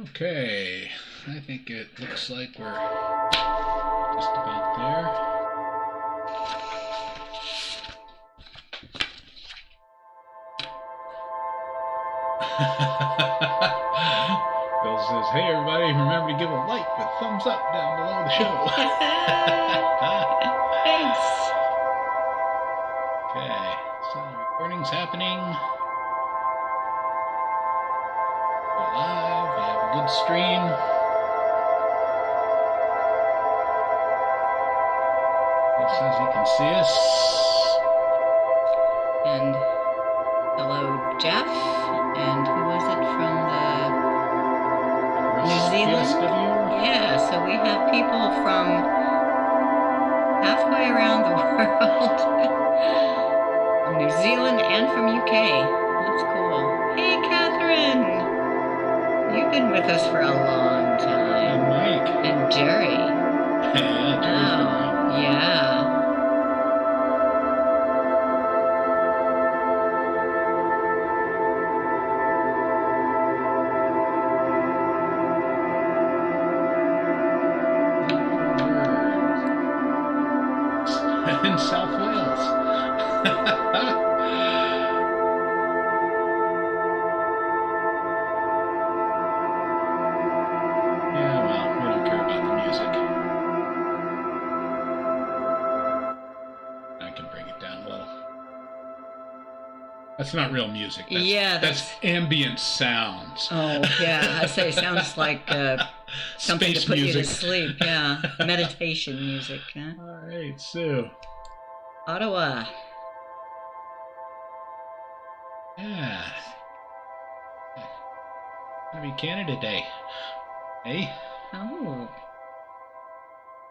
Okay, I think it looks like we're just about there. Bill says, hey everybody, remember to give a like with thumbs up down below the show. Thanks. Okay, so the recording's happening. We're live, we have a good stream. Bill says he can see us. And hello, Jeff. And who was it from New Zealand? PSW. Yeah, so we have people from halfway around the world. From New Zealand and from UK. That's cool. Hey, Catherine. You've been with us for a long time. And Mike. And Jerry. Yeah, Jerry's been around. Yeah. In South Wales. Yeah, well, we don't care about the music. I can bring it down a little. That's not real music. That's ambient sounds. Oh, yeah. I say it sounds like something Space to put music. you to sleep. Yeah. Meditation music. Huh? All right, Sue. Ottawa. Yeah. It's gonna be Canada Day. Hey? Oh.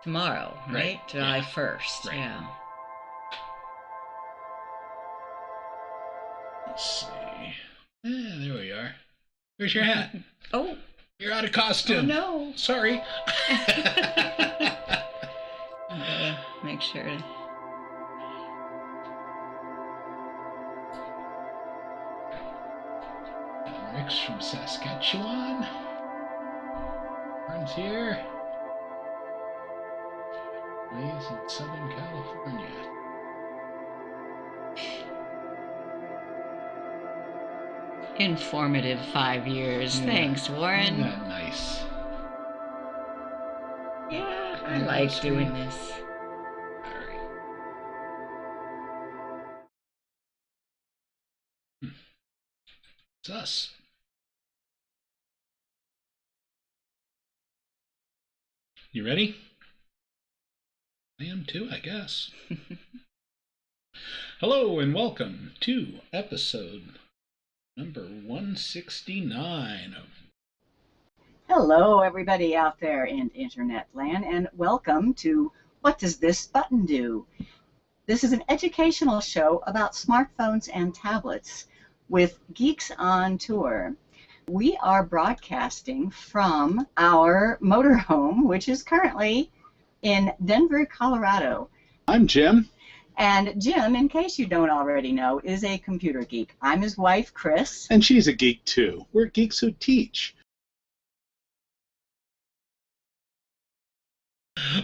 Tomorrow, right? July 1st. Right. Yeah. Let's see. Yeah, there we are. Where's your hat? Oh. You're out of costume. Oh, no. Sorry. Okay, make sure to... Rick's from Saskatchewan. Warren's here. Lee's in Southern California. Informative 5 years. Yeah. Thanks, Warren. Isn't that nice? Yeah, I like doing this. All right. It's us. You ready? I am too, I guess. Hello and welcome to episode number 169 of... Hello, everybody out there in Internet land, and welcome to What Does This Button Do? This is an educational show about smartphones and tablets with Geeks on Tour. We are broadcasting from our motorhome, which is currently in Denver, Colorado. I'm Jim. And Jim, in case you don't already know, is a computer geek. I'm his wife, Chris. And she's a geek, too. We're geeks who teach.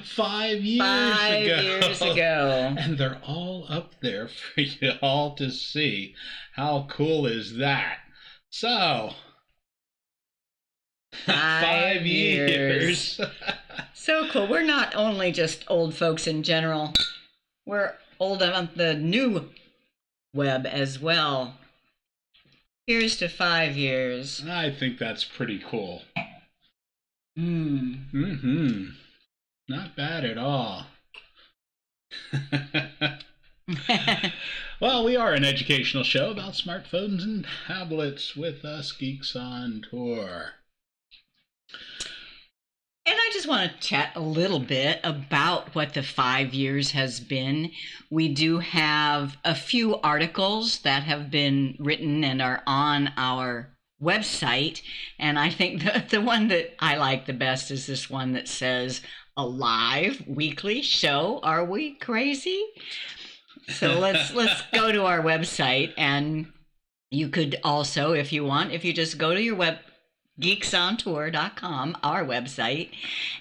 5 years Five ago. years ago. And they're all up there for you all to see. How cool is that? So, 5 years. So cool. We're not only just old folks in general. We're old on the new web as well. Here's to 5 years. I think that's pretty cool. Hmm. Not bad at all. Well, we are an educational show about smartphones and tablets with us Geeks on Tour. And I just want to chat a little bit about what the 5 years has been. We do have a few articles that have been written and are on our website. And I think the one that I like the best is this one that says, "A live weekly show. Are we crazy?" So let's go to our website, and you could also, if you want, if you just go to your geeksontour.com, our website,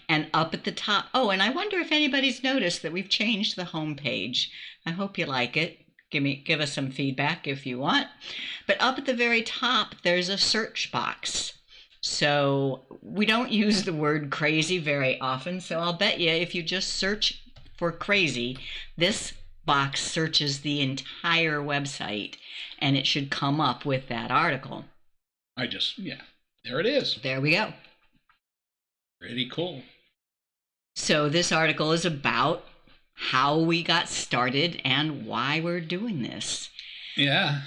and up at the top. Oh, and I wonder if anybody's noticed that we've changed the homepage. I hope you like it. Give us some feedback if you want. But up at the very top, there's a search box. So we don't use the word crazy very often. So I'll bet you if you just search for crazy, this box searches the entire website and it should come up with that article. There it is. There we go. Pretty cool. So this article is about how we got started and why we're doing this. Yeah.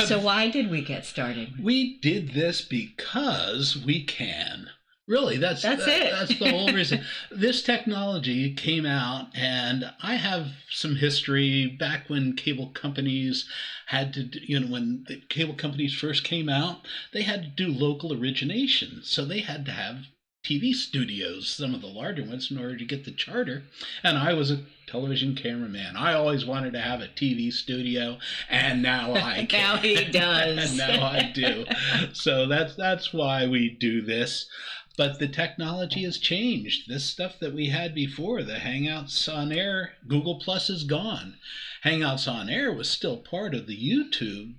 So why did we get started? We did this because we can. Really, that's it. That's the whole reason. This technology came out, and I have some history back when cable companies had to, when the cable companies first came out, they had to do local origination. So they had to have TV studios, some of the larger ones, in order to get the charter. And I was a television cameraman. I always wanted to have a TV studio, and now I can. Now he does. And now I do. So that's why we do this. But the technology has changed. This stuff that we had before, the Hangouts on Air, Google Plus is gone. Hangouts on Air was still part of the YouTube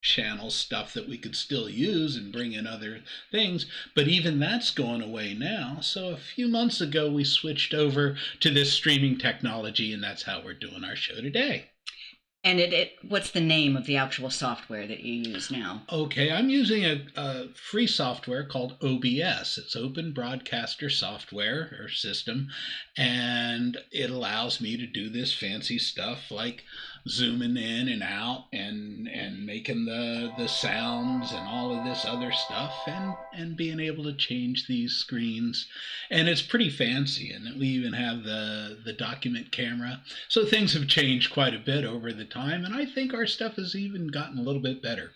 channel stuff that we could still use and bring in other things, but even that's going away now. So a few months ago we switched over to this streaming technology, and that's how we're doing our show today. And what's the name of the actual software that you use now? Okay, I'm using a free software called OBS. It's Open Broadcaster Software or System, and it allows me to do this fancy stuff like zooming in and out and making the sounds and all of this other stuff and being able to change these screens. And it's pretty fancy, and we even have the document camera. So things have changed quite a bit over the time, and I think our stuff has even gotten a little bit better.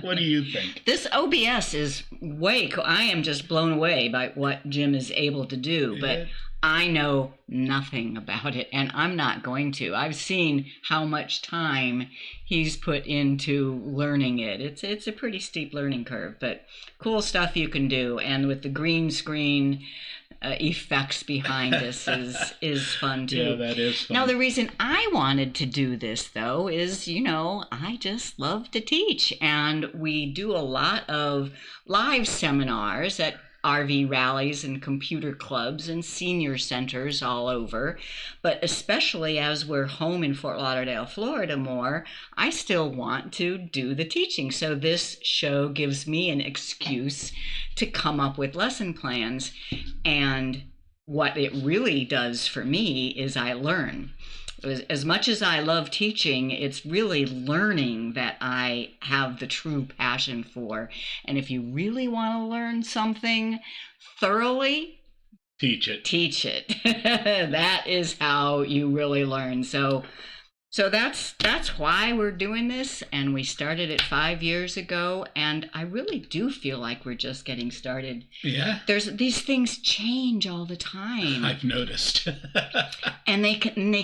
What do you think? This OBS is way cool. I am just blown away by what Jim is able to do, but I know nothing about it, and I'm not going to. I've seen how much time he's put into learning it. It's a pretty steep learning curve, but cool stuff you can do. And with the green screen effects behind this is fun too. Yeah, that is fun. Now, the reason I wanted to do this, though, is, I just love to teach, and we do a lot of live seminars at RV rallies and computer clubs and senior centers all over. But especially as we're home in Fort Lauderdale, Florida more, I still want to do the teaching. So this show gives me an excuse to come up with lesson plans. And what it really does for me is I learn. As much as I love teaching, it's really learning that I have the true passion for. And if you really want to learn something thoroughly, teach it. Teach it. That is how you really learn. So that's why we're doing this, and we started it 5 years ago, and I really do feel like we're just getting started. Yeah. These things change all the time. I've noticed. And they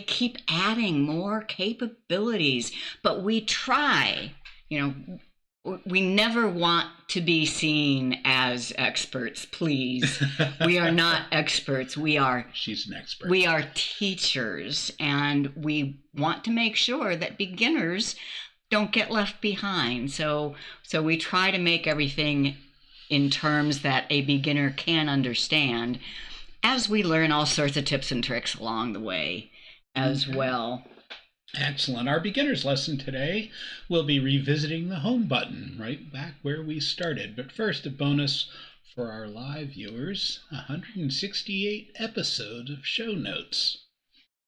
keep adding more capabilities, but we try, we never want to be seen as experts, please. We are not experts. She's an expert. We are teachers, and we want to make sure that beginners don't get left behind. So we try to make everything in terms that a beginner can understand, as we learn all sorts of tips and tricks along the way as well. Excellent. Our beginner's lesson today will be revisiting the home button, right back where we started. But first, a bonus for our live viewers, 168 episodes of show notes.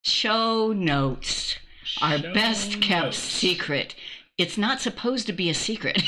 Show notes. Our best kept secret. It's not supposed to be a secret.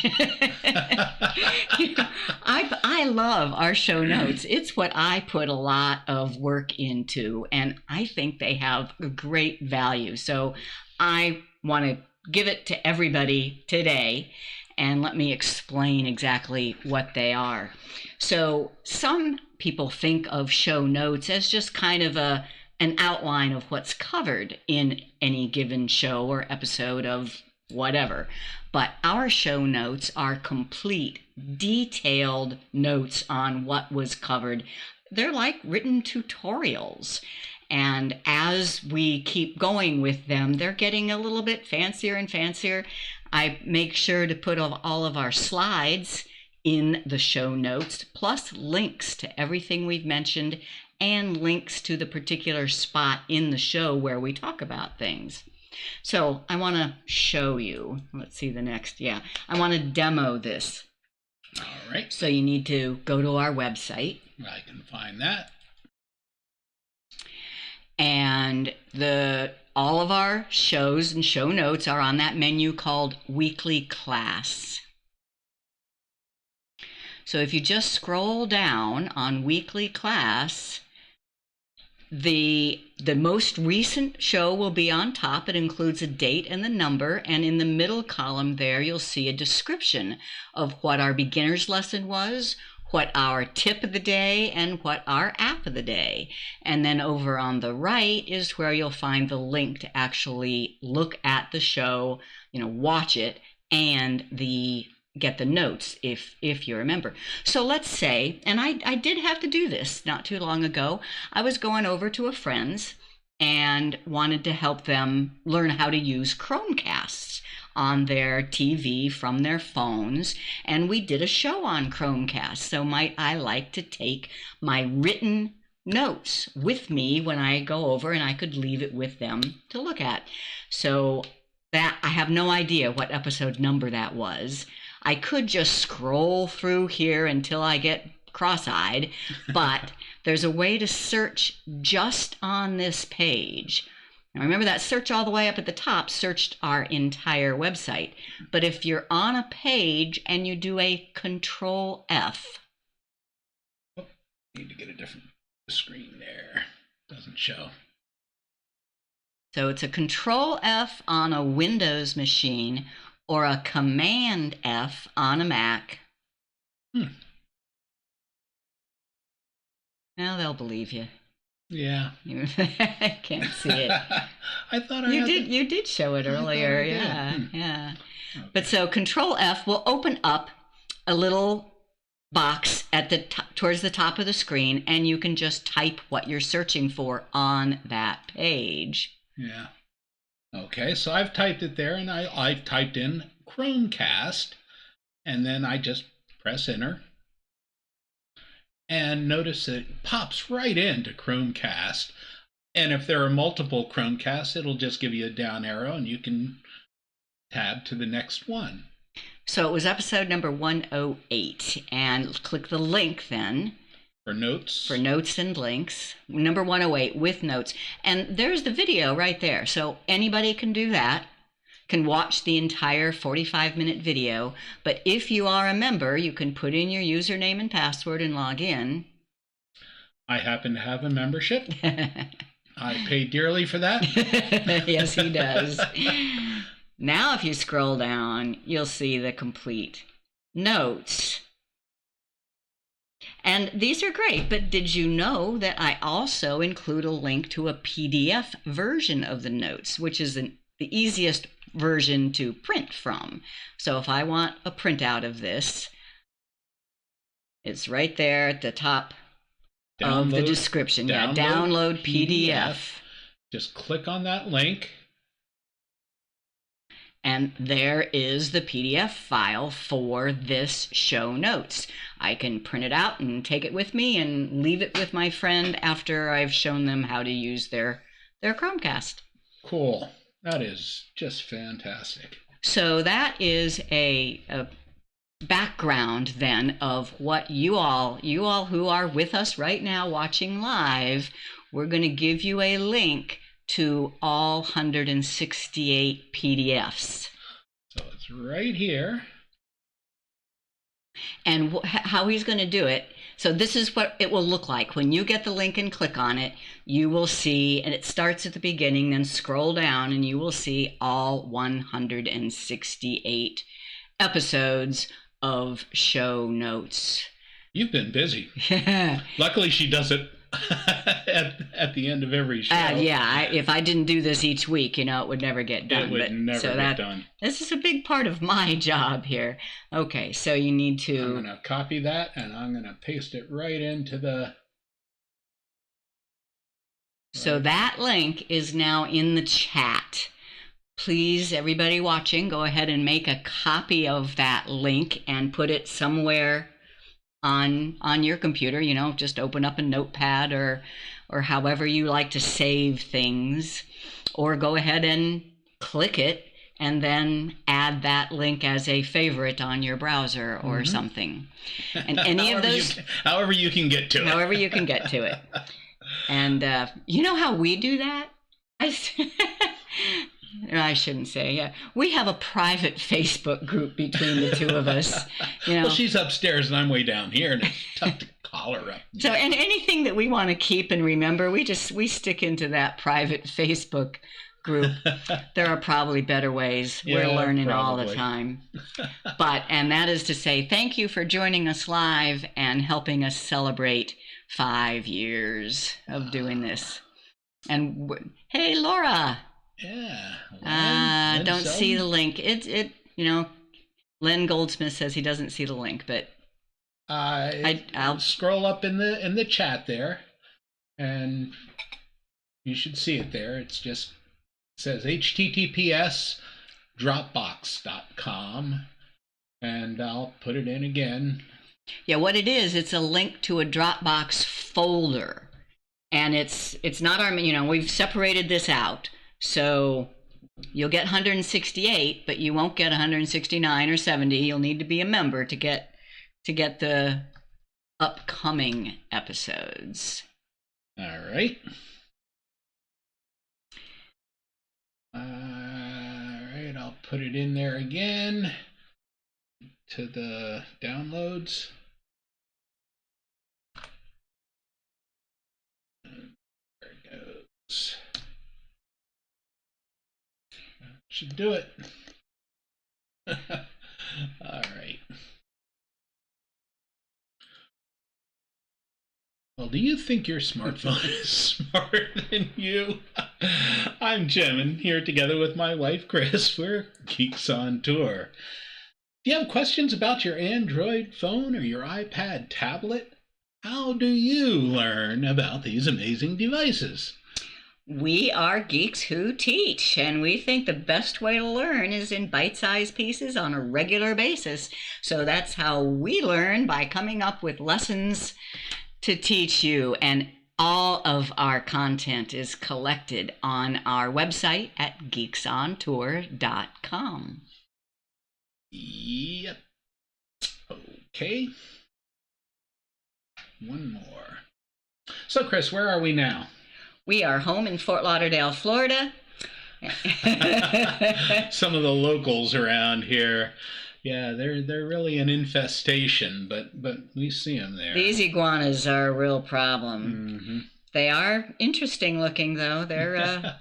I love our show notes. It's what I put a lot of work into, and I think they have a great value. So I want to give it to everybody today, and let me explain exactly what they are. So some people think of show notes as just kind of an outline of what's covered in any given show or episode of whatever. But our show notes are complete, detailed notes on what was covered. They're like written tutorials. And as we keep going with them, they're getting a little bit fancier and fancier. I make sure to put all of our slides in the show notes, plus links to everything we've mentioned and links to the particular spot in the show where we talk about things. So I want to show you. Let's see the next. Yeah, I want to demo this. All right. So you need to go to our website. I can find that. And all of our shows and show notes are on that menu called Weekly Class. So if you just scroll down on Weekly Class, the most recent show will be on top. It includes a date and the number, and in the middle column there you'll see a description of what our beginner's lesson was, what our tip of the day, and what our app of the day. And then over on the right is where you'll find the link to actually look at the show, watch it, and get the notes if you remember. So let's say, and I did have to do this not too long ago, I was going over to a friend's and wanted to help them learn how to use Chromecasts on their TV from their phones, and we did a show on Chromecast. So might I like to take my written notes with me when I go over, and I could leave it with them to look at. So that I have no idea what episode number that was. I could just scroll through here until I get cross-eyed, but there's a way to search just on this page. Now remember that search all the way up at the top searched our entire website. But if you're on a page and you do a Control F. Need to get a different screen there. Doesn't show. So it's a Control F on a Windows machine or a Command F on a Mac. Now they'll believe you. Yeah. I can't see it. I thought you did show it earlier. Yeah. Okay. But so Control F will open up a little box at the towards the top of the screen, and you can just type what you're searching for on that page. Yeah. Okay, so I've typed it there, and I've typed in Chromecast, and then I just press enter. And notice it pops right into Chromecast. And if there are multiple Chromecasts, it'll just give you a down arrow, and you can tab to the next one. So it was episode number 108, and click the link then. For notes and links. Number 108 with notes. And there's the video right there. So anybody can do that, can watch the entire 45-minute video. But if you are a member, you can put in your username and password and log in. I happen to have a membership. I pay dearly for that. Yes, he does. Now if you scroll down, you'll see the complete notes. And these are great, but did you know that I also include a link to a PDF version of the notes, which is the easiest version to print from. So if I want a printout of this, it's right there at the top of the description. Download PDF. Just click on that link. And there is the PDF file for this show notes. I can print it out and take it with me and leave it with my friend after I've shown them how to use their Chromecast. Cool. That is just fantastic. So that is a background then of what you all who are with us right now watching live, we're going to give you a link to all 168 PDFs. So it's right here. And how he's going to do it. So this is what it will look like. When you get the link and click on it, you will see, and it starts at the beginning, then scroll down, and you will see all 168 episodes of show notes. You've been busy. Luckily, she does it at the end of every show. If I didn't do this each week, it would never get done. It would never get done. This is a big part of my job here. Okay, so you need to... I'm going to copy that, and I'm going to paste it right into the... So that link is now in the chat. Please, everybody watching, go ahead and make a copy of that link and put it somewhere on your computer. Just open up a notepad or however you like to save things, or go ahead and click it and then add that link as a favorite on your browser or something. And any of those... However you can get to it. However you can get to it. And you know how we do that? I shouldn't say. Yeah, we have a private Facebook group between the two of us. Well, she's upstairs and I'm way down here, and it's tough to call her up. So, and anything that we want to keep and remember, we stick into that private Facebook group. There are probably better ways. We're learning all the time. And that is to say, thank you for joining us live and helping us celebrate 5 years of doing this. And hey, Laura. Yeah. Don't see the link. Len Goldsmith says he doesn't see the link, but I'll scroll up in the chat there, and you should see it there. It says https dropbox.com, and I'll put it in again. Yeah, what it is, it's a link to a Dropbox folder, and it's not our, we've separated this out. So you'll get 168, but you won't get 169 or 70. You'll need to be a member to get the upcoming episodes. All right. I'll put it in there again to the downloads. There it goes. Should do it. All right. Well, do you think your smartphone is smarter than you? I'm Jim, and here together with my wife, Chris, we're Geeks on Tour. Do you have questions about your Android phone or your iPad tablet? How do you learn about these amazing devices? We are Geeks Who Teach, and we think the best way to learn is in bite-sized pieces on a regular basis. So that's how we learn, by coming up with lessons to teach you. And all of our content is collected on our website at geeksontour.com. Yep. Okay. One more. So, Chris, where are we now? We are home in Fort Lauderdale, Florida. Some of the locals around here, yeah, they're really an infestation, but we see them there. These iguanas are a real problem. Mm-hmm. They are interesting looking, though. They're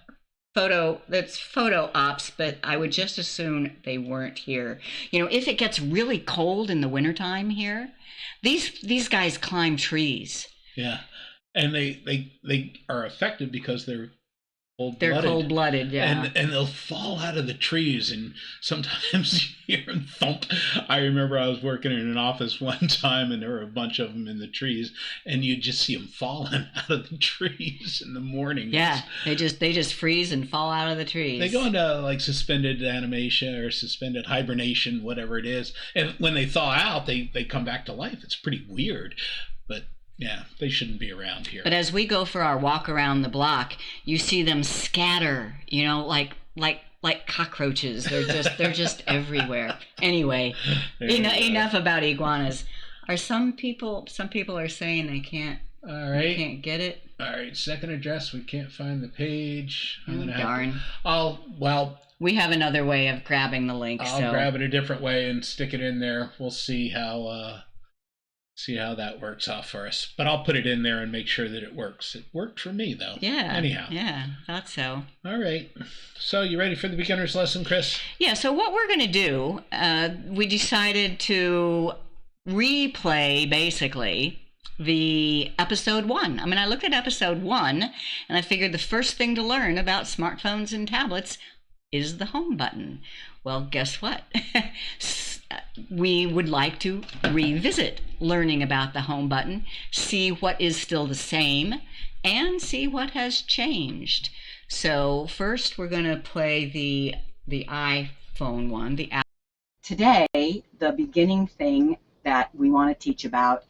photo ops, but I would just assume they weren't here. If it gets really cold in the wintertime here, these guys climb trees. Yeah. And they are affected because they're cold-blooded. They're cold-blooded, yeah. And they'll fall out of the trees, and sometimes you hear them thump. I remember I was working in an office one time, and there were a bunch of them in the trees, and you just see them falling out of the trees in the morning. Yeah, they just freeze and fall out of the trees. They go into like suspended animation or suspended hibernation, whatever it is. And when they thaw out, they come back to life. It's pretty weird, but yeah, they shouldn't be around here. But as we go for our walk around the block, you see them scatter, like cockroaches. They're just everywhere. Anyway, enough about iguanas. Some people are saying they can't. All right. They can't get it. All right, second address. We can't find the page. Darn. We have another way of grabbing the link. I'll grab it a different way and stick it in there. We'll see how that works out for us. But I'll put it in there and make sure that it works. It worked for me, though. Yeah. Anyhow. Yeah, thought so. All right. So you ready for the beginner's lesson, Chris? Yeah, so what we're going to do, we decided to replay, basically, the episode 1. I mean, I looked at episode 1 and I figured the first thing to learn about smartphones and tablets is the home button. Well, guess what? We would like to revisit learning about the home button, see what is still the same, and see what has changed. So first we're going to play the iPhone one. Today, the beginning thing that we want to teach about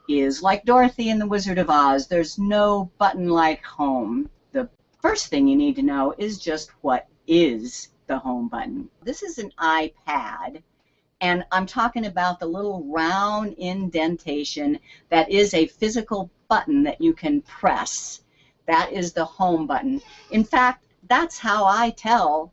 is like Dorothy and the Wizard of Oz. There's no button like home. The first thing you need to know is just what is the home button. This is an iPad, and I'm talking about the little round indentation that is a physical button that you can press. That is the home button. In fact, that's how I tell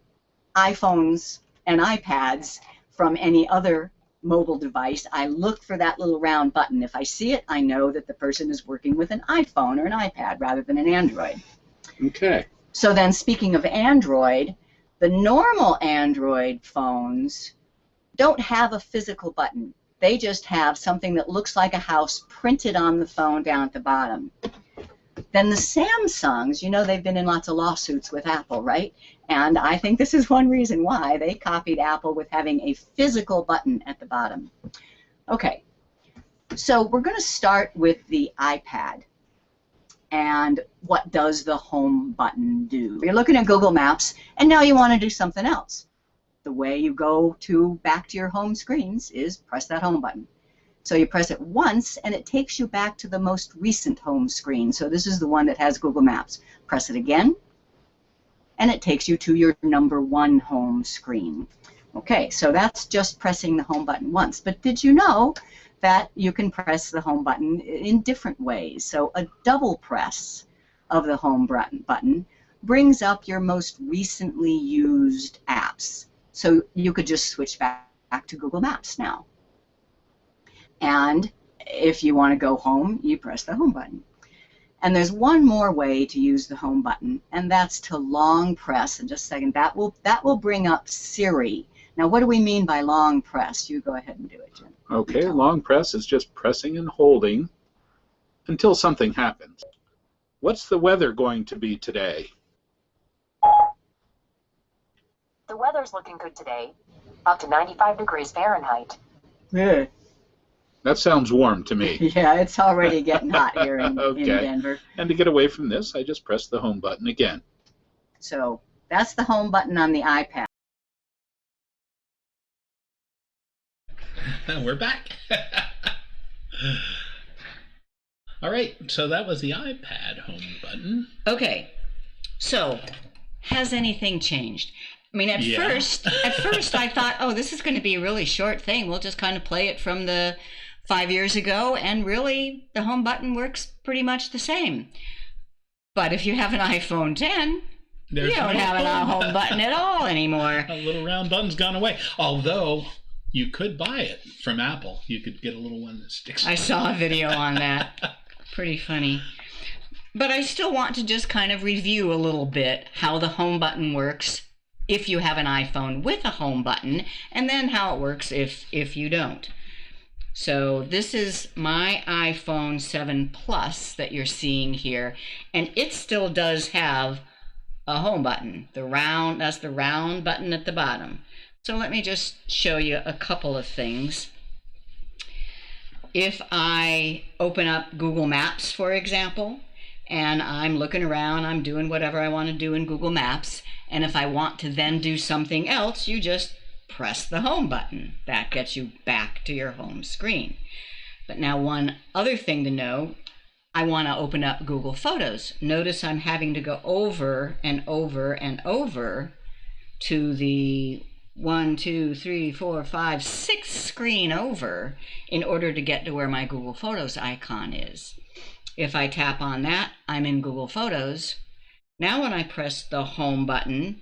iPhones and iPads from any other mobile device. I look for that little round button. If I see it, I know that the person is working with an iPhone or an iPad rather than an Android. Okay. So then, speaking of Android, the normal Android phones don't have a physical button. They just have something that looks like a house printed on the phone down at the bottom. Then the Samsungs, you know, they've been in lots of lawsuits with Apple, right? And I think this is one reason why they copied Apple with having a physical button at the bottom. Okay, so we're going to start with the iPad. And what does the home button do? You're looking at Google Maps, and now you want to do something else. The way you go back to your home screens is press that home button. So you press it once, and it takes you back to the most recent home screen. So this is the one that has Google Maps. Press it again, and it takes you to your number 1 home screen. Okay, so that's just pressing the home button once. But did you know that you can press the home button in different ways? So a double press of the home button brings up your most recently used apps. So you could just switch back to Google Maps now. And if you want to go home, you press the home button. And there's one more way to use the home button, and that's to long press. And just a second, that will bring up Siri. Now, what do we mean by long press? You go ahead and do it, Jim. Okay, long press is just pressing and holding until something happens. What's the weather going to be today? The weather's looking good today, up to 95 degrees Fahrenheit. Yeah. That sounds warm to me. Yeah, it's already getting hot here in Okay. Denver. And to get away from this, I just press the home button again. So that's the home button on the iPad. We're back. All right, so that was the iPad home button. Okay, so has anything changed? I mean, at first I thought, oh, this is going to be a really short thing. We'll just kind of play it from the 5 years ago, and really the home button works pretty much the same. But if you have an iPhone 10, you don't have a home button at all anymore. A little round button's gone away. Although you could buy it from Apple. You could get a little one that sticks. I saw a video on that. Pretty funny. But I still want to just kind of review a little bit how the home button works if you have an iPhone with a home button, and then how it works if you don't. So this is my iPhone 7 Plus that you're seeing here, and it still does have a home button. That's the round button at the bottom. So let me just show you a couple of things. If I open up Google Maps, for example, and I'm looking around, I'm doing whatever I want to do in Google Maps, and if I want to then do something else, you just press the home button. That gets you back to your home screen. But now one other thing to know, I want to open up Google Photos. Notice I'm having to go over and over and over to the 1, 2, 3, 4, 5, 6 screen over in order to get to where my Google Photos icon is. If I tap on that, I'm in Google Photos. Now when I press the home button,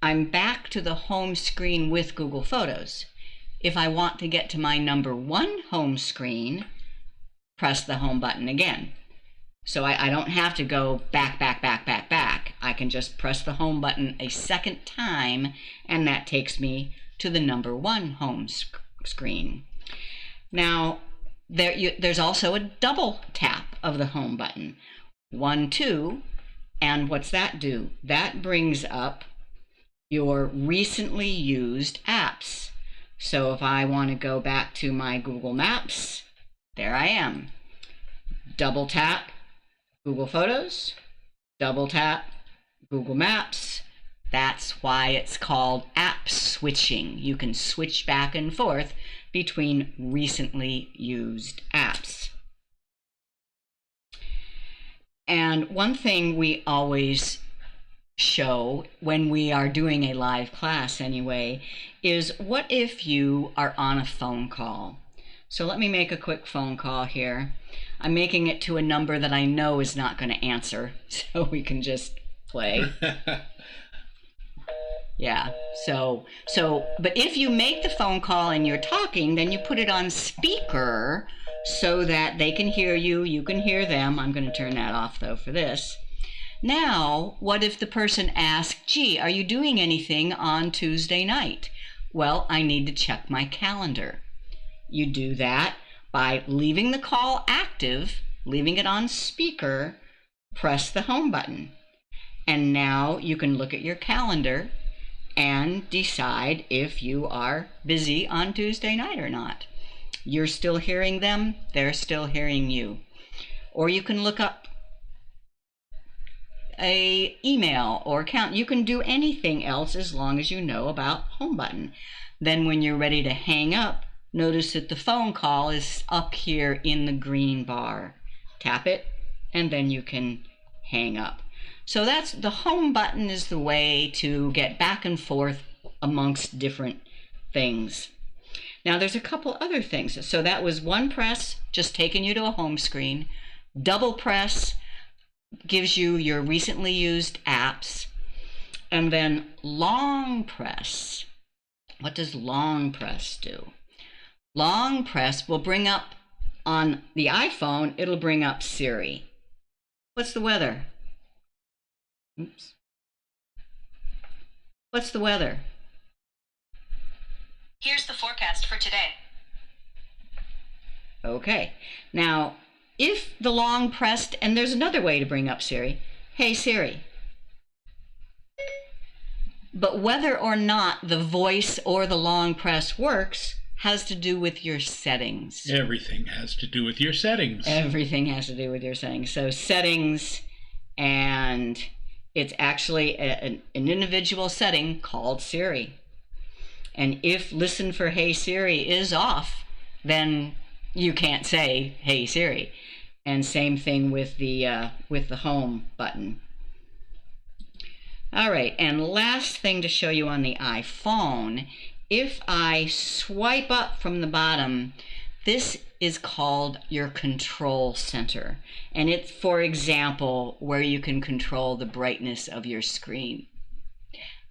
I'm back to the home screen with Google Photos. If I want to get to my number 1 home screen, press the home button again. So I don't have to go back. I can just press the home button a second time, and that takes me to the number 1 home screen. Now, There's also a double tap of the home button. 1, 2, and what's that do? That brings up your recently used apps. So if I want to go back to my Google Maps, there I am. Double tap Google Photos, double tap Google Maps. That's why it's called app switching. You can switch back and forth between recently used apps. And one thing we always show when we are doing a live class anyway is, what if you are on a phone call? So let me make a quick phone call here. I'm making it to a number that I know is not going to answer, so we can just play. Yeah, but if you make the phone call and you're talking, then you put it on speaker so that they can hear you, you can hear them. I'm going to turn that off though for this. Now, what if the person asks, gee, are you doing anything on Tuesday night? Well, I need to check my calendar. You do that by leaving the call active, leaving it on speaker, press the home button. And now you can look at your calendar and decide if you are busy on Tuesday night or not. You're still hearing them, they're still hearing you. Or you can look up a email or account. You can do anything else as long as you know about home button. Then when you're ready to hang up, notice that the phone call is up here in the green bar. Tap it and then you can hang up. So that's the home button, is the way to get back and forth amongst different things. Now there's a couple other things. So that was one press, just taking you to a home screen. Double press gives you your recently used apps. And then long press. What does long press do? Long press will bring up, on the iPhone, it'll bring up Siri. What's the weather? Oops. What's the weather? Here's the forecast for today. Okay. Now, if the long pressed, and there's another way to bring up Siri. Hey Siri. But whether or not the voice or the long press works has to do with your settings. Everything has to do with your settings. Everything has to do with your settings. So settings, and it's actually an individual setting called Siri. And if listen for Hey Siri is off, then you can't say Hey Siri. And same thing with the home button. All right, and last thing to show you on the iPhone, if I swipe up from the bottom, this is called your control center. And it's, for example, where you can control the brightness of your screen.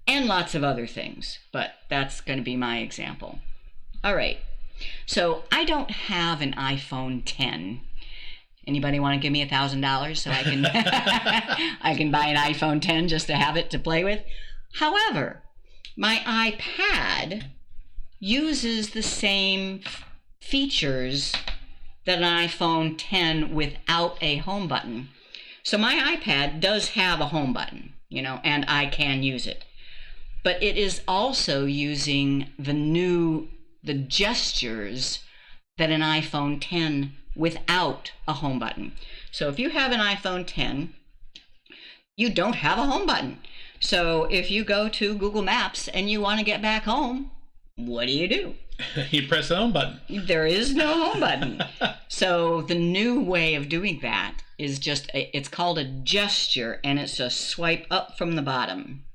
And lots of other things, but that's going to be my example. All right, so I don't have an iPhone 10. Anybody want to give me $1,000 so I can I can buy an iPhone 10 just to have it to play with? However, my iPad uses the same features that an iPhone 10 without a home button. So my iPad does have a home button, and I can use it. But it is also using the gestures that an iPhone 10 without a home button. So if you have an iPhone 10, you don't have a home button. So if you go to Google Maps and you want to get back home, what do? You press the home button. There is no home button. So the new way of doing that is it's called a gesture, and it's a swipe up from the bottom.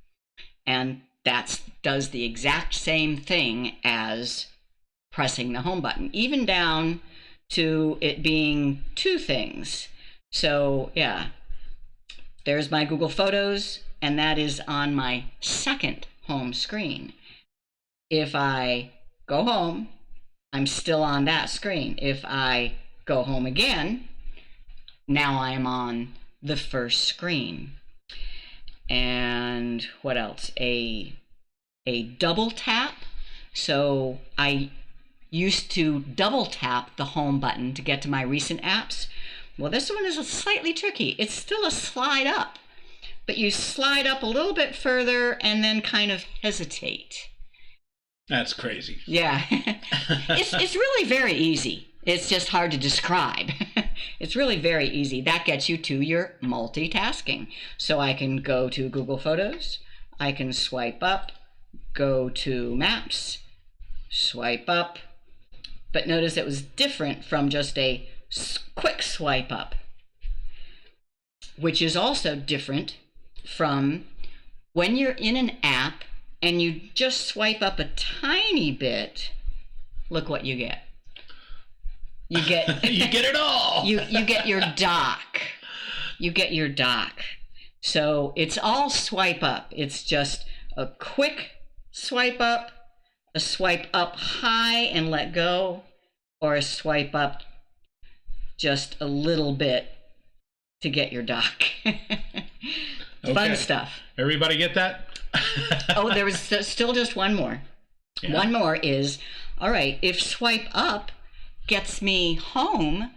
And that does the exact same thing as pressing the home button, even down to it being two things. So yeah, there's my Google Photos, and that is on my second home screen. If I go home, I'm still on that screen. If I go home again, now I'm on the first screen. And what else? A double tap. So used to double tap the home button to get to my recent apps. Well, this one is slightly tricky. It's still a slide up, but you slide up a little bit further and then kind of hesitate. That's crazy. Yeah. It's really very easy. It's just hard to describe. It's really very easy. That gets you to your multitasking. So I can go to Google Photos, I can swipe up, go to Maps, swipe up. But notice it was different from just a quick swipe up, which is also different from when you're in an app and you just swipe up a tiny bit. Look what you get. You get You get it all. you get your dock. You get your dock. So it's all swipe up. It's just a quick swipe up, a swipe up high and let go, or a swipe up just a little bit to get your dock. Fun stuff. Everybody get that? Oh, there was still just one more. Yeah. One more is, all right, if swipe up gets me home,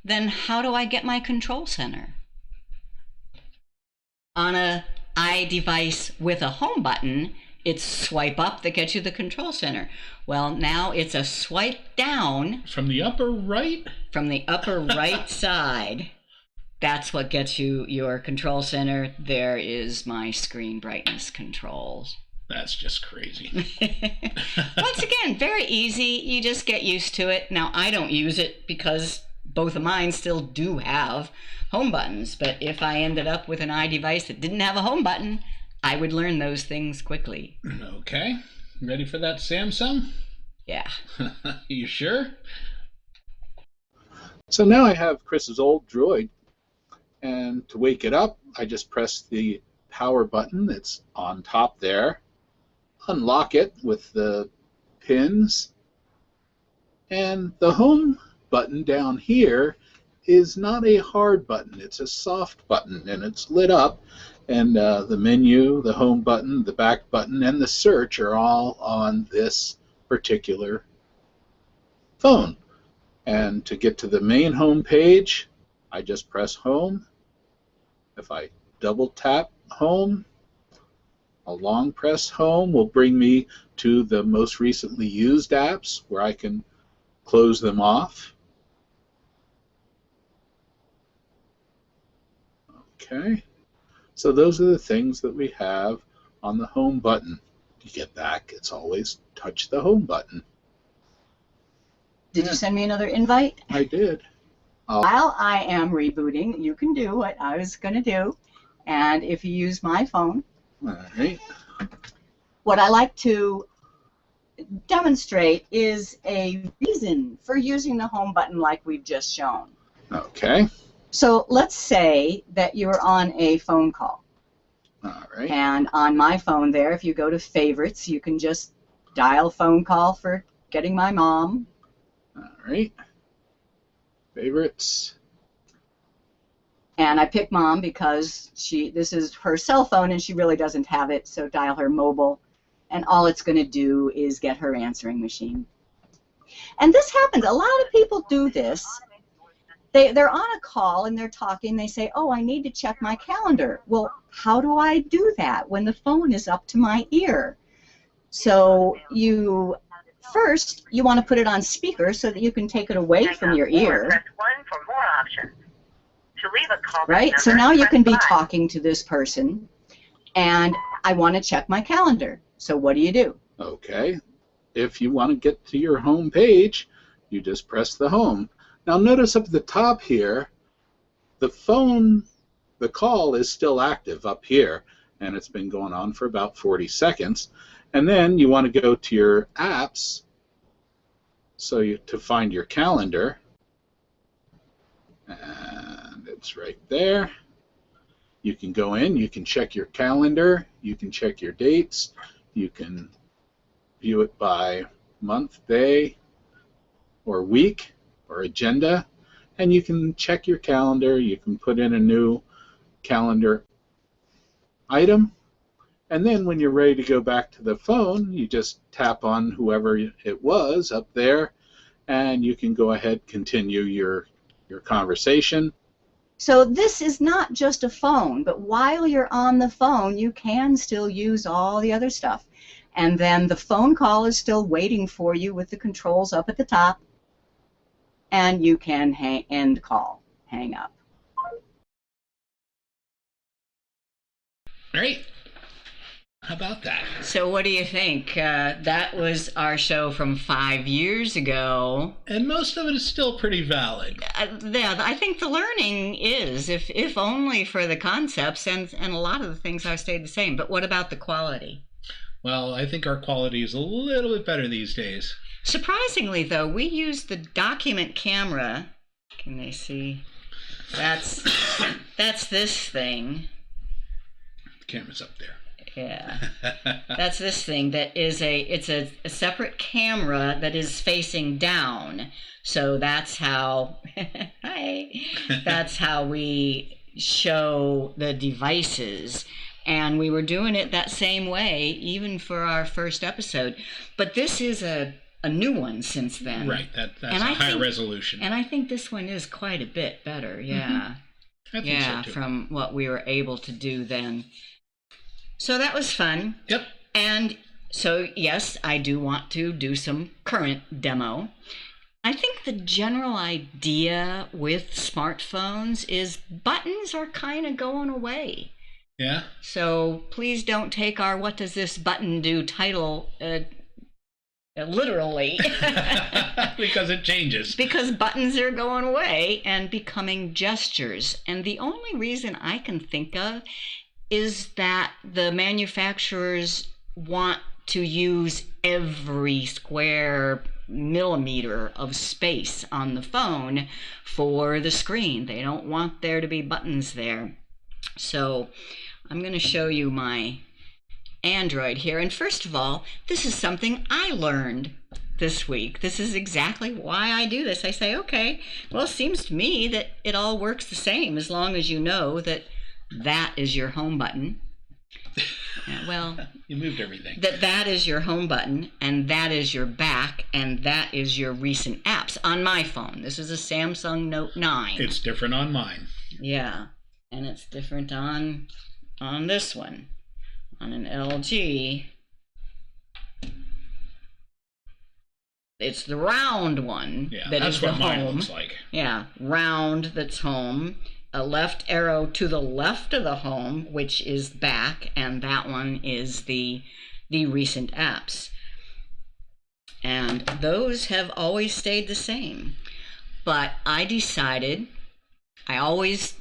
then how do I get my control center? On a iDevice with a home button, it's swipe up that gets you the control center. Well, now it's a swipe down From the upper right? from the upper right side. That's what gets you your control center. There is my screen brightness controls. That's just crazy. Once again, very easy. You just get used to it. Now, I don't use it because both of mine still do have home buttons. But if I ended up with an iDevice that didn't have a home button, I would learn those things quickly. Okay. Ready for that Samsung? Yeah. You sure? So now I have Chris's old Droid, and to wake it up, I just press the power button that's on top there, unlock it with the pins, and the home button down here is not a hard button, it's a soft button, and it's lit up, and the menu, the home button, the back button, and the search are all on this particular phone. And to get to the main home page, I just press home. If I double tap home, a long press home will bring me to the most recently used apps where I can close them off. Okay, so those are the things that we have on the home button. To get back, it's always touch the home button. Did you send me another invite? I did. While I am rebooting, you can do what I was going to do. And if you use my phone, All right. what I like to demonstrate is a reason for using the home button like we've just shown. Okay. So let's say that you're on a phone call. All right. And on my phone there, if you go to favorites, you can just dial phone call for getting my mom. All right. Favorites. And I pick mom because this is her cell phone and she really doesn't have it, so dial her mobile. And all it's going to do is get her answering machine. And this happens. A lot of people do this. They're on a call and they're talking. They say, oh, I need to check my calendar. Well, how do I do that when the phone is up to my ear? So first, you want to put it on speaker so that you can take it away from your ear. Press 1 for more options. To leave a call Right? So now you can be talking to this person, and I want to check my calendar. So what do? Okay. If you want to get to your home page, you just press the home. Now notice up at the top here, the call is still active up here, and it's been going on for about 40 seconds. And then you want to go to your apps, to find your calendar, and it's right there. You can go in, you can check your calendar, you can check your dates, you can view it by month, day, or week, or agenda, and you can check your calendar, you can put in a new calendar item, and then when you're ready to go back to the phone, you just tap on whoever it was up there, and you can go ahead, continue your conversation. So this is not just a phone, but while you're on the phone, you can still use all the other stuff. And then the phone call is still waiting for you with the controls up at the top, and you can end call, hang up. Great. How about that? So what do you think? That was our show from 5 years ago. And most of it is still pretty valid. Yeah, I think the learning is, if only for the concepts, and a lot of the things have stayed the same. But what about the quality? Well, I think our quality is a little bit better these days. Surprisingly, though, we use the document camera. Can they see? That's this thing. The camera's up there. Yeah, that's this thing that is it's a separate camera that is facing down. So that's how, that's how we show the devices. And we were doing it that same way, even for our first episode. But this is a new one since then. Right, that's a higher resolution. And I think this one is quite a bit better, yeah. Mm-hmm. I think so too. From what we were able to do then. So that was fun. Yep. And so, yes, I do want to do some current demo. I think the general idea with smartphones is buttons are kind of going away. Yeah. So please don't take our "What Does This Button Do" title literally. Because it changes. Because buttons are going away and becoming gestures. And the only reason I can think of is that the manufacturers want to use every square millimeter of space on the phone for the screen. They don't want there to be buttons there. So I'm going to show you my Android here. And first of all, this is something I learned this week. This is exactly why I do this. I say, okay, well, it seems to me that it all works the same as long as you know that that is your home button. Well, you moved everything. That is your home button, and that is your back, and that is your recent apps on my phone. This is a Samsung Note 9. It's different on mine. Yeah, and it's different on this one, on an LG. It's the round one. Yeah, that that's is what the mine home. looks like. Yeah, round that's home. A left arrow to the left of the home, which is back, and that one is the recent apps. And those have always stayed the same. But I decided I always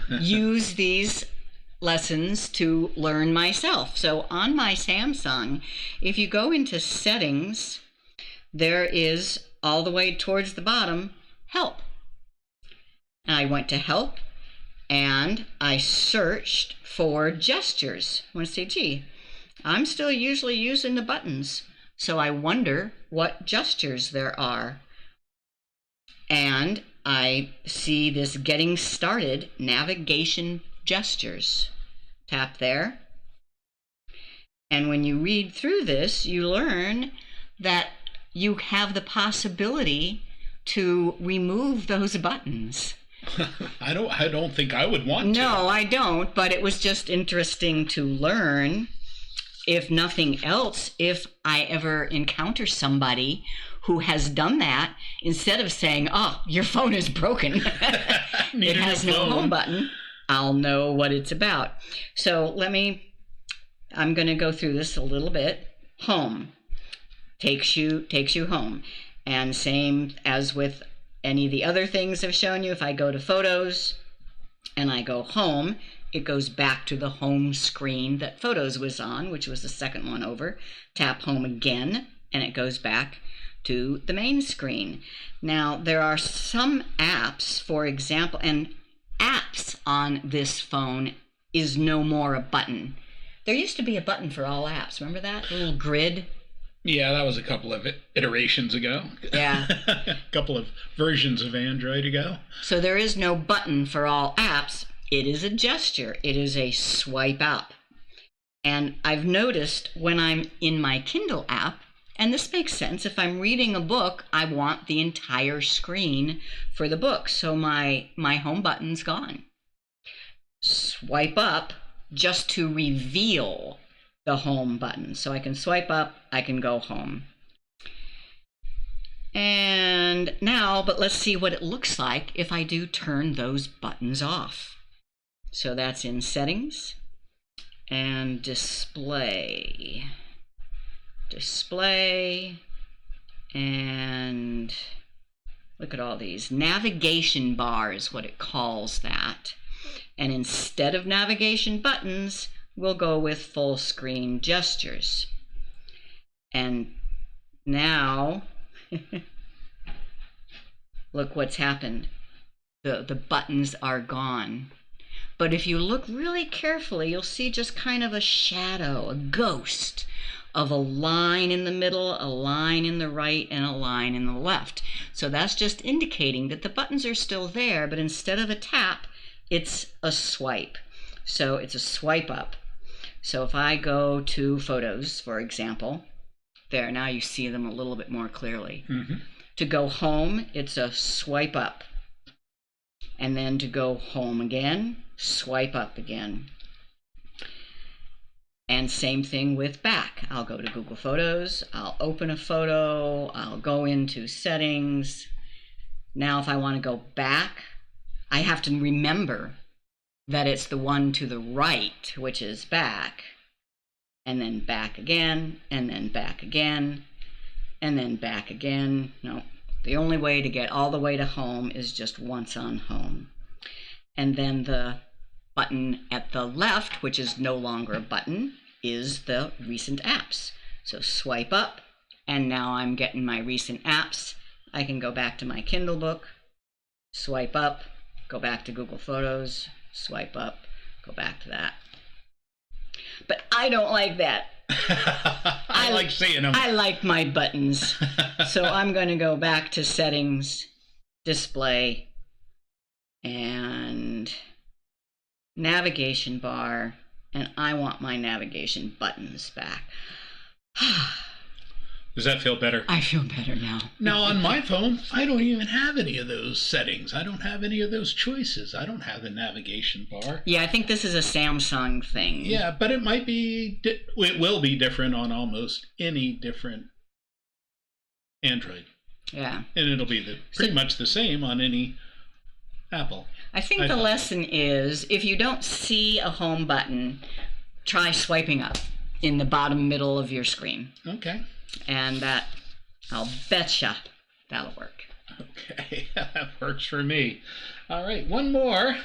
use these lessons to learn myself. So on my Samsung, if you go into settings, there is all the way towards the bottom, help. I went to help and I searched for gestures. I want to say, gee, I'm still usually using the buttons, so I wonder what gestures there are. And I see this getting started navigation gestures. Tap there. And when you read through this, you learn that you have the possibility to remove those buttons. I don't think I would want to. No, I don't, but it was just interesting to learn. If nothing else, if I ever encounter somebody who has done that, instead of saying, oh, your phone is broken, it has no home button, I'll know what it's about. So I'm going to go through this a little bit. Home takes you home. And same as with any of the other things I've shown you, if I go to photos and I go home, it goes back to the home screen that photos was on, which was the second one over. Tap home again, and it goes back to the main screen. Now, there are some apps, for example, and apps on this phone is no more a button. There used to be a button for all apps. Remember that? A little grid? Yeah, that was a couple of iterations ago. Yeah. A couple of versions of Android ago. So there is no button for all apps. It is a gesture. It is a swipe up. And I've noticed when I'm in my Kindle app And this makes sense. If I'm reading a book, I want the entire screen for the book. So my home button's gone. Swipe up just to reveal the home button. So I can swipe up, I can go home. And now, but let's see what it looks like if I do turn those buttons off. So that's in settings and display. Display, and look at all these. Navigation bar is what it calls that. And instead of navigation buttons, we'll go with full screen gestures. And now, look what's happened. The buttons are gone. But if you look really carefully, you'll see just kind of a shadow, a ghost of a line in the middle, a line in the right, and a line in the left. So that's just indicating that the buttons are still there, but instead of a tap, it's a swipe. So it's a swipe up. So if I go to photos, for example, there, now you see them a little bit more clearly. Mm-hmm. To go home, it's a swipe up. And then to go home again, swipe up again. And same thing with back. I'll go to Google Photos, I'll open a photo, I'll go into settings. Now if I want to go back, I have to remember that it's the one to the right, which is back, and then back again, and then back again, and then back again. No, the only way to get all the way to home is just once on home. And then the button at the left, which is no longer a button, is the recent apps. So swipe up, and now I'm getting my recent apps. I can go back to my Kindle book, swipe up, go back to Google Photos, swipe up, go back to that. But I don't like that. I like seeing them. I like my buttons. So I'm going to go back to settings, display, and navigation bar, and I want my navigation buttons back. Does that feel better? I feel better now. Now on my phone, I don't even have any of those settings. I don't have any of those choices. I don't have a navigation bar. Yeah, I think this is a Samsung thing. Yeah, but it might be, it will be different on almost any different Android. Yeah. And it'll be pretty much the same on any Apple. I think the lesson is, if you don't see a home button, try swiping up in the bottom middle of your screen. Okay. And that, I'll betcha, that'll work. Okay, that works for me. All right, one more,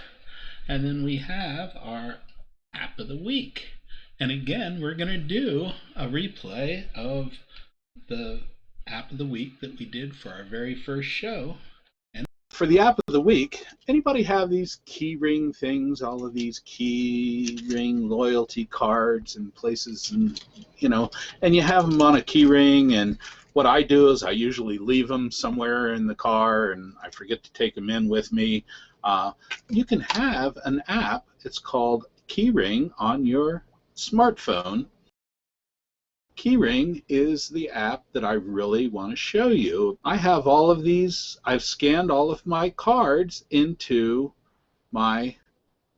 and then we have our app of the week. And again, we're going to do a replay of the app of the week that we did for our very first show. For the app of the week, anybody have these key ring things, all of these key ring loyalty cards and places, and and you have them on a key ring, and what I do is I usually leave them somewhere in the car and I forget to take them in with me. You can have an app, it's called Keyring, on your smartphone. Keyring is the app that I really want to show you. I have all of these. I've scanned all of my cards into my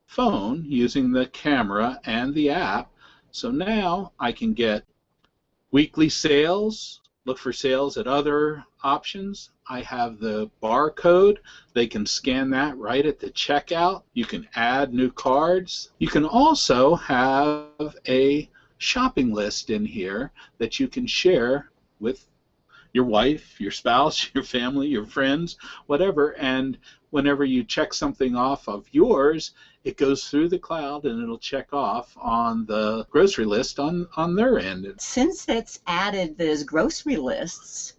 phone using the camera and the app. So now I can get weekly sales, look for sales at other options. I have the barcode. They can scan that right at the checkout. You can add new cards. You can also have a shopping list in here that you can share with your wife, your spouse, your family, your friends, whatever, and whenever you check something off of yours, it goes through the cloud and it'll check off on the grocery list on their end. Since it's added those grocery lists,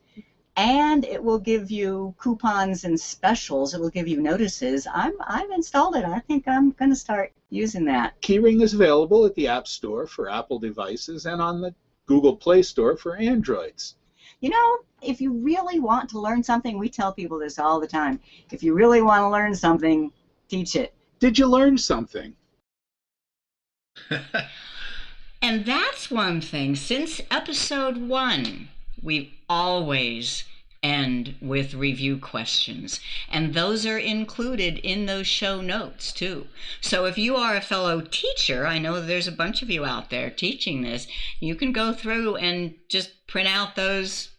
and it will give you coupons and specials, it will give you notices, I've installed it. I think I'm going to start using that. Keyring is available at the App Store for Apple devices and on the Google Play Store for Androids. You know, if you really want to learn something, we tell people this all the time. If you really want to learn something, teach it. Did you learn something? And that's one thing. Since episode 1, we always end with review questions, and those are included in those show notes too. So if you are a fellow teacher, I know there's a bunch of you out there teaching this, you can go through and just print out those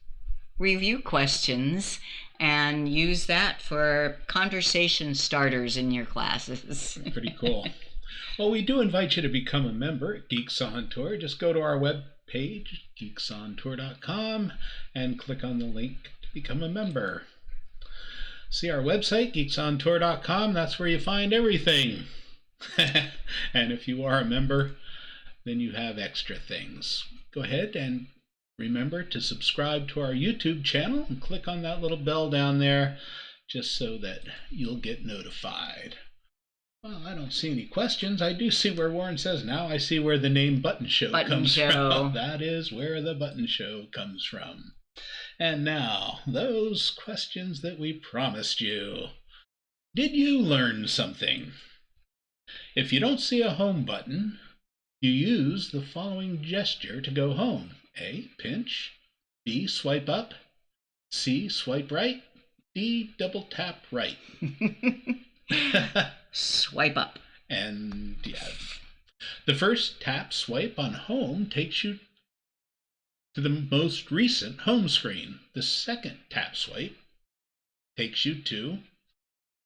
review questions and use that for conversation starters in your classes. Pretty cool. Well, we do invite you to become a member at Geeks on Tour. Just go to our web page, geeksontour.com, and click on the link to become a member. See our website, geeksontour.com. That's where you find everything. And if you are a member, then you have extra things. Go ahead and remember to subscribe to our YouTube channel and click on that little bell down there just so that you'll get notified. Well, I don't see any questions. I do see where Warren says, now I see where the name Button Show comes from. That is where the Button Show comes from. And now, those questions that we promised you. Did you learn something? If you don't see a home button, you use the following gesture to go home. A, pinch. B, swipe up. C, swipe right. D, double tap right. Swipe up. And yeah, the first tap swipe on home takes you to the most recent home screen. The second tap swipe takes you to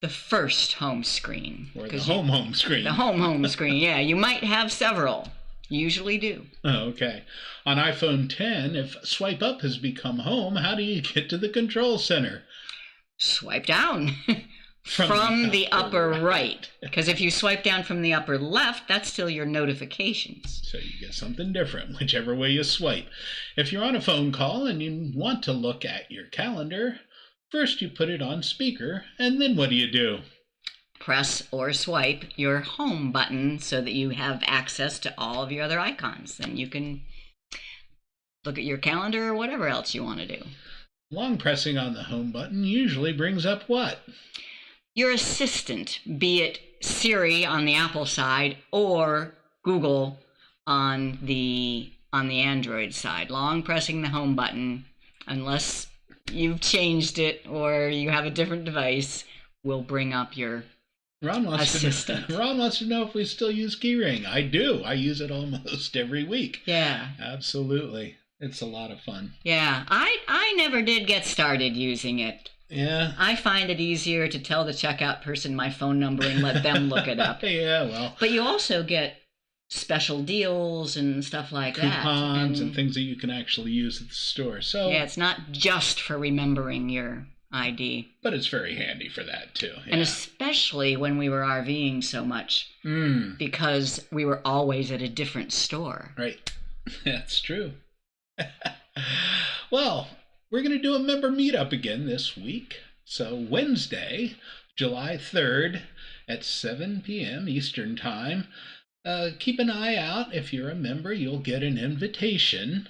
the first home screen. Or the home screen. The home screen, yeah. You might have several. You usually do. Oh, okay. On iPhone 10, if swipe up has become home, how do you get to the control center? Swipe down. From the upper right. Because if you swipe down from the upper left, that's still your notifications. So you get something different, whichever way you swipe. If you're on a phone call and you want to look at your calendar, first you put it on speaker, and then what do? Press or swipe your home button so that you have access to all of your other icons. Then you can look at your calendar or whatever else you want to do. Long pressing on the home button usually brings up what? Your assistant, be it Siri on the Apple side or Google on the Android side. Long pressing the home button, unless you've changed it or you have a different device, will bring up your assistant. Ron wants to know if we still use Keyring. I do. I use it almost every week. Yeah. Absolutely. It's a lot of fun. Yeah. I never did get started using it. Yeah. I find it easier to tell the checkout person my phone number and let them look it up. Yeah, well. But you also get special deals and stuff like that. Coupons and things that you can actually use at the store. So yeah, it's not just for remembering your ID. But it's very handy for that too. Yeah. And especially when we were RVing so much. Because we were always at a different store. Right. That's true. Well, we're going to do a member meetup again this week. So Wednesday, July 3rd at 7 p.m. Eastern Time. Keep an eye out. If you're a member, you'll get an invitation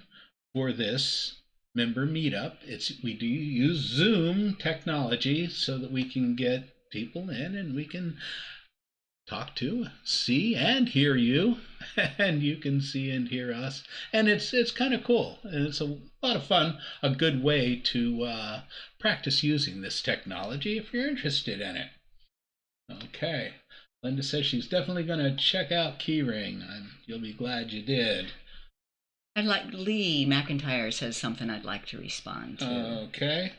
for this member meetup. We do use Zoom technology so that we can get people in and we can talk to, see, and hear you, and you can see and hear us. And it's kind of cool, and it's a lot of fun, a good way to practice using this technology if you're interested in it. Okay, Linda says she's definitely going to check out Keyring. You'll be glad you did. I'd like Lee McIntyre says something I'd like to respond to. Okay.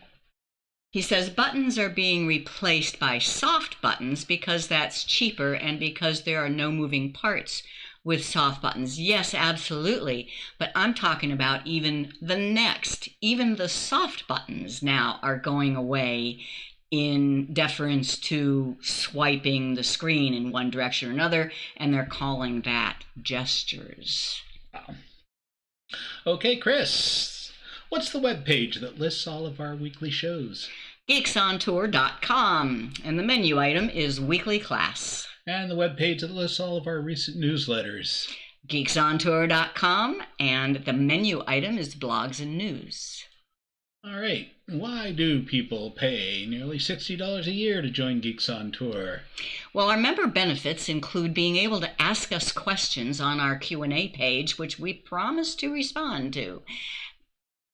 He says buttons are being replaced by soft buttons because that's cheaper and because there are no moving parts with soft buttons. Yes, absolutely. But I'm talking about even the soft buttons now are going away in deference to swiping the screen in one direction or another, and they're calling that gestures. Wow. Okay, Chris, what's the web page that lists all of our weekly shows? Geeksontour.com, and the menu item is weekly class. And the web page that lists all of our recent newsletters? Geeksontour.com, and the menu item is blogs and news. All right. Why do people pay nearly $60 a year to join Geeks on Tour? Well, our member benefits include being able to ask us questions on our Q&A page, which we promise to respond to.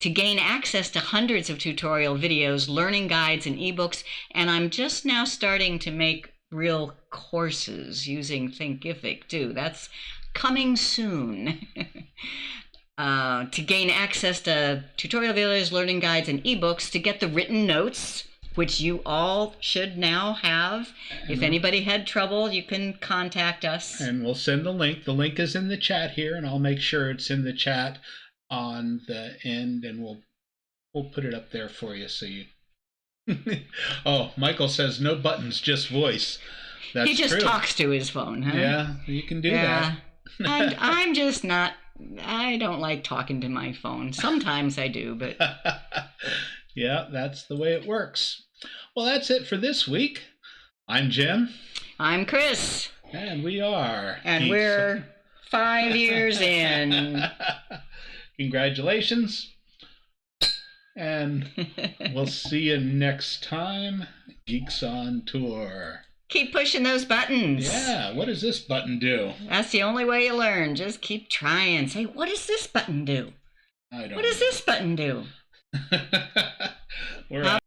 to gain access to hundreds of tutorial videos, learning guides, and ebooks. And I'm just now starting to make real courses using Thinkific too. That's coming soon. To gain access to tutorial videos, learning guides, and ebooks, to get the written notes, which you all should now have. If anybody had trouble, you can contact us. And we'll send the link. The link is in the chat here, and I'll make sure it's in the chat on the end, and we'll put it up there for you so you... Oh, Michael says no buttons, just voice. That's he just true. Talks to his phone, huh? Yeah, you can do that. I'm just not... I don't like talking to my phone. Sometimes I do, but... Yeah, that's the way it works. Well, that's it for this week. I'm Jim. I'm Chris. And we are... And Geeks. we're 5 years in. Congratulations. And we'll see you next time. Geeks on Tour. Keep pushing those buttons. Yeah, what does this button do? That's the only way you learn. Just keep trying. Say, what does this button do? I don't know. What does this button do? We're out.